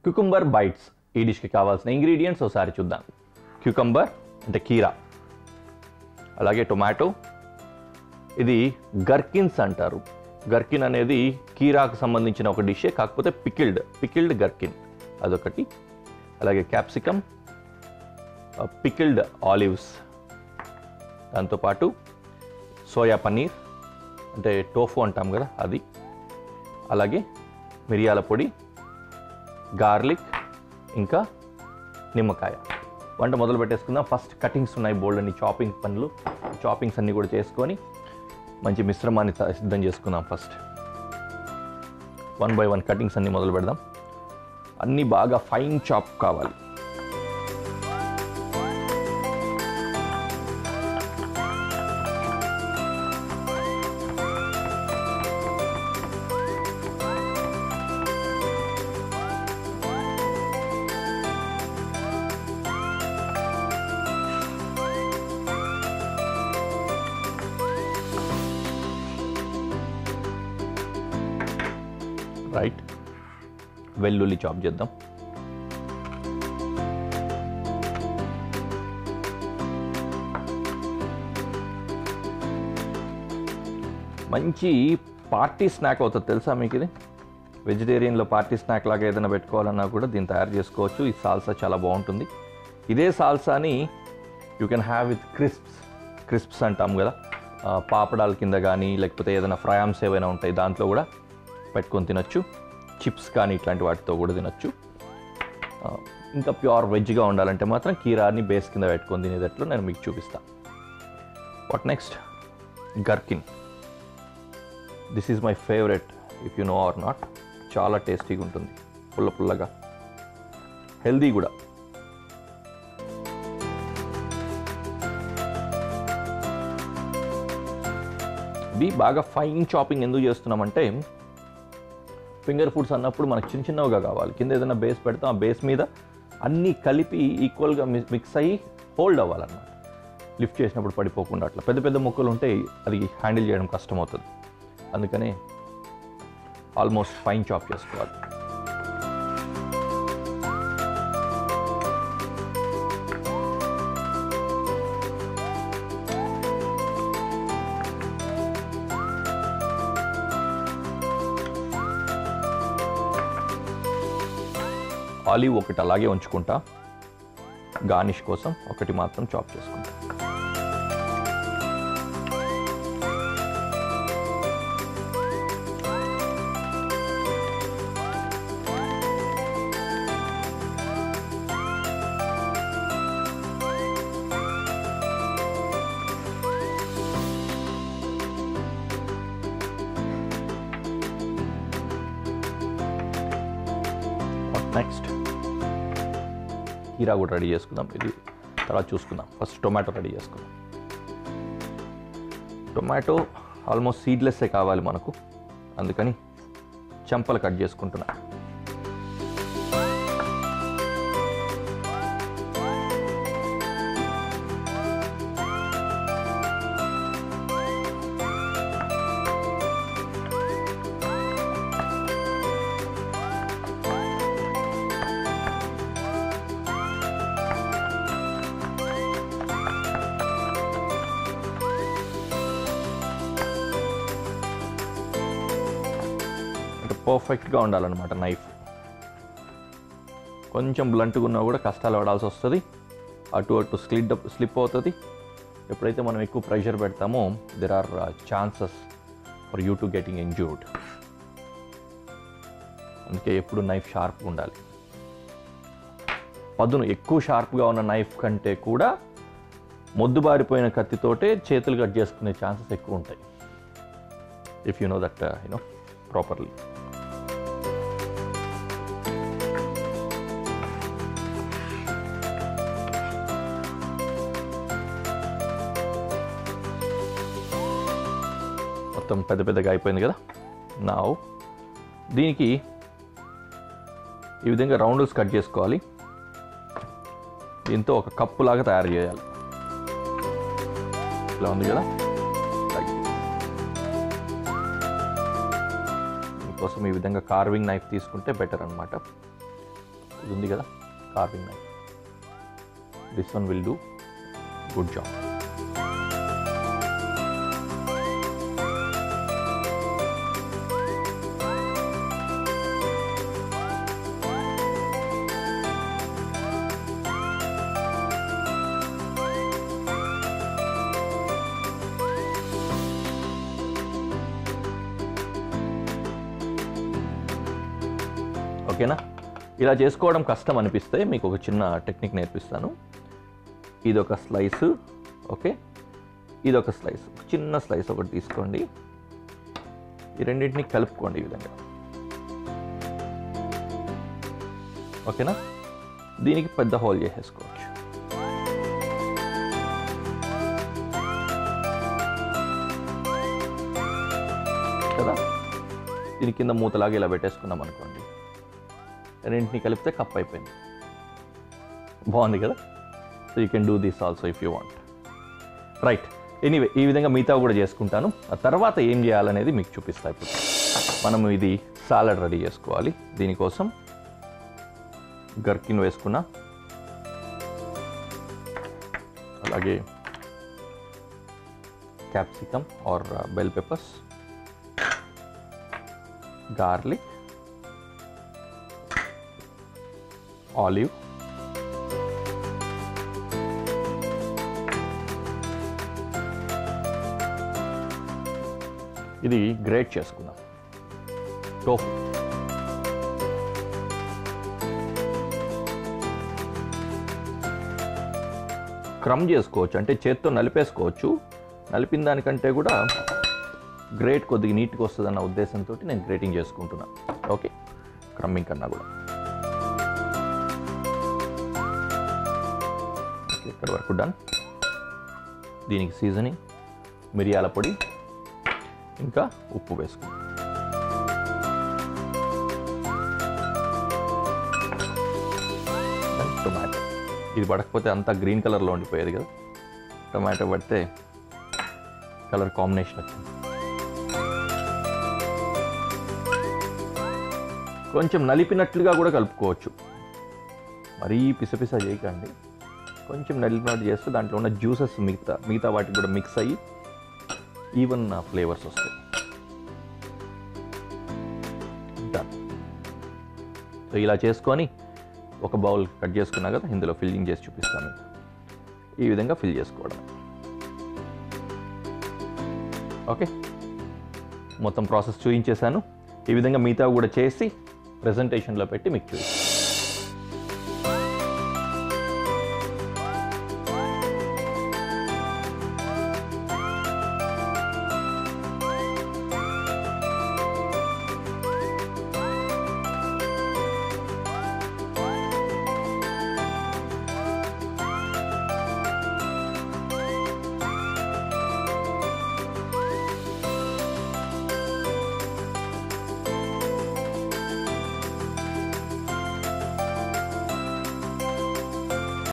Cucumber bytes ఈ డిష్కి కావాల్సిన ingredients ఒకసారి చూద్దాం. క్యూకంబర్ అంటే కీరా, అలాగే టొమాటో, ఇది గర్కిన్స్ అంటారు. గర్కిన్ అనేది కీరాకు సంబంధించిన ఒక డిషే, కాకపోతే పికిల్డ్ గర్కిన్ అదొకటి, అలాగే క్యాప్సికమ్, పికిల్డ్ ఆలివ్స్, దాంతోపాటు సోయా పన్నీర్ అంటే టోఫు అంటాం కదా అది, అలాగే మిరియాల పొడి, గార్లిక్, ఇంకా నిమ్మకాయ. వంట మొదలు పెట్టేసుకుందాం. ఫస్ట్ కటింగ్స్ ఉన్నాయి బోల్డ్ అని, చాపింగ్స్ అన్నీ కూడా చేసుకొని మంచి మిశ్రమాన్ని సిద్ధం చేసుకుందాం. ఫస్ట్ 1 by 1 కటింగ్స్ అన్నీ మొదలు పెడదాం. అన్నీ బాగా ఫైన్ చాప్ కావాలి. రైట్, వెల్లుల్లి చాప్ చేద్దాం. మంచి పార్టీ స్నాక్ అవుతుంది తెలుసా మీకు ఇది. వెజిటేరియన్లో పార్టీ స్నాక్ లాగా ఏదైనా పెట్టుకోవాలన్నా కూడా దీన్ని తయారు చేసుకోవచ్చు. ఈ సాల్సా చాలా బాగుంటుంది. ఇదే సాల్సాని you can have with crisps అంటాం కదా, పాపడాల కింద కానీ లేకపోతే ఏదైనా ఫ్రయామ్స్ ఏవైనా ఉంటాయి దాంట్లో కూడా పెట్టుకొని తినచ్చు. చిప్స్ కానీ ఇట్లాంటి వాటితో కూడా తినచ్చు. ఇంకా ప్యూర్ వెజ్గా ఉండాలంటే మాత్రం కీరాని బేస్ కింద పెట్టుకొని తినేటట్లు నేను మీకు చూపిస్తాను. What next? Gherkin. This is my favourite if you know or not. చాలా టేస్టీగా ఉంటుంది, పుల్లగా, హెల్దీ కూడా. ఇవి బాగా ఫైన్ చాపింగ్ ఎందుకు చేస్తున్నామంటే, ఫింగర్ ఫుడ్స్ అన్నప్పుడు మనకు చిన్నగా కావాలి. కింద ఏదైనా బేస్ పెడతాం, ఆ బేస్ మీద అన్నీ కలిపి ఈక్వల్గా మిక్స్ అయ్యి హోల్డ్ అవ్వాలన్నమాట. లిఫ్ట్ చేసినప్పుడు పడిపోకుండా. అట్లా పెద్ద ముక్కలు ఉంటే అది హ్యాండిల్ చేయడం కష్టమవుతుంది. అందుకనే ఆల్మోస్ట్ ఫైన్ చాప్ చేసుకోవాలి. ఆలివ్ ఒకటి అలాగే ఉంచుకుంటా, గార్నిష్ కోసం ఒకటి మాత్రం చాప్ చేసుకుంటా. నెక్స్ట్ కీరా కూడా రెడీ చేసుకుందాం. ఇది తర్వాత చూసుకుందాం. ఫస్ట్ టొమాటో రెడీ చేసుకుందాం. టొమాటో ఆల్మోస్ట్ సీడ్లెస్సే కావాలి మనకు, అందుకని చెంపలు కట్ చేసుకుంటున్నా. పర్ఫెక్ట్గా ఉండాలన్నమాట నైఫ్. కొంచెం బ్లంట్గా ఉన్నా కూడా కష్టాలు పడాల్సి వస్తుంది, అటు స్లిప్ అవుతుంది. ఎప్పుడైతే మనం ఎక్కువ ప్రెషర్ పెడతామో there are chances for you to getting injured. అందుకే ఎప్పుడు నైఫ్ షార్ప్గా ఉండాలి. పదును ఎక్కువ షార్ప్గా ఉన్న నైఫ్ కంటే కూడా మొద్దుబారిపోయిన కత్తితోటే చేతులు కట్ చేసుకునే ఛాన్సెస్ ఎక్కువ ఉంటాయి, if you know that properly. మొత్తం పెద్దగా అయిపోయింది కదా. నా దీనికి ఈ విధంగా రౌండ్స్ కట్ చేసుకోవాలి. దీంతో ఒక కప్పు లాగా తయారు చేయాలి. ఇలా ఉంది కదా. దీనికోసం ఈ విధంగా కార్వింగ్ నైఫ్ తీసుకుంటే బెటర్ అన్నమాట. ఇది ఉంది కదా carving knife, this one will do good job. ఓకేనా? ఇలా చేసుకోవడం కష్టం అనిపిస్తే మీకు ఒక చిన్న టెక్నిక్ నేర్పిస్తాను. ఇదొక స్లైసు, ఓకే, ఇదొక స్లైస్, చిన్న స్లైస్ ఒకటి తీసుకోండి. ఈ రెండింటిని కలుపుకోండి ఈ విధంగా, ఓకేనా? దీనికి పెద్ద హోల్ చేసేసుకోవచ్చు. కదా, దీని కింద మూతలాగా ఇలా పెట్టేసుకున్నాం అనుకోండి, రెండింటిని కలిపితే కప్ అయిపోయింది. బాగుంది కదా? So you can do this also if you want. Right, anyway ఈ విధంగా మిగతా కూడా చేసుకుంటాను. ఆ తర్వాత ఏం చేయాలనేది మీకు చూపిస్తా. ఇప్పుడు మనం ఇది సాలడ్ రెడీ చేసుకోవాలి. దీనికోసం గర్కిన్ వేసుకున్నా, అలాగే capsicum or bell peppers, garlic, olive, ఇది గ్రేట్ చేసుకుందాం, టోఫు, క్రమ్ చేసుకోవచ్చు, అంటే చేత్తో నలిపేసుకోవచ్చు. నలిపిన దానికంటే కూడా గ్రేట్ కొద్దిగా నీట్గా వస్తుందన్న ఉద్దేశంతో నేను గ్రేటింగ్ చేసుకుంటున్నా. ఓకే, క్రమ్మింగ్ కన్నా కూడా ఇక్కడ వరకు డన్. దీనికి సీజనింగ్ మిరియాల పొడి ఇంకా ఉప్పు వేసుకుంటాం. టొమాటో, ఇది పడకపోతే అంతా గ్రీన్ కలర్లో ఉండిపోయేది కదా, టొమాటో పడితే కలర్ కాంబినేషన్ వచ్చింది. కొంచెం నలిపినట్లుగా కూడా కలుపుకోవచ్చు, మరీ పిసపిస చేయకండి. కొంచెం నలిపినట్టు చేస్తే దాంట్లో ఉన్న జ్యూసెస్ మిగతా వాటికి కూడా మిక్స్ అయ్యి ఈవెన్ ఫ్లేవర్స్ వస్తాయి. డన్. సో ఇలా చేసుకొని ఒక బౌల్ కట్ చేసుకున్నా కదా, ఇందులో ఫిల్లింగ్ చేసి చూపిస్తాను. ఈ విధంగా ఫిల్ చేసుకోవడం. ఓకే, మొత్తం ప్రాసెస్ చూపించేశాను. ఈ విధంగా మిగతా కూడా చేసి ప్రెజెంటేషన్లో పెట్టి మీకు చూపిస్తాను.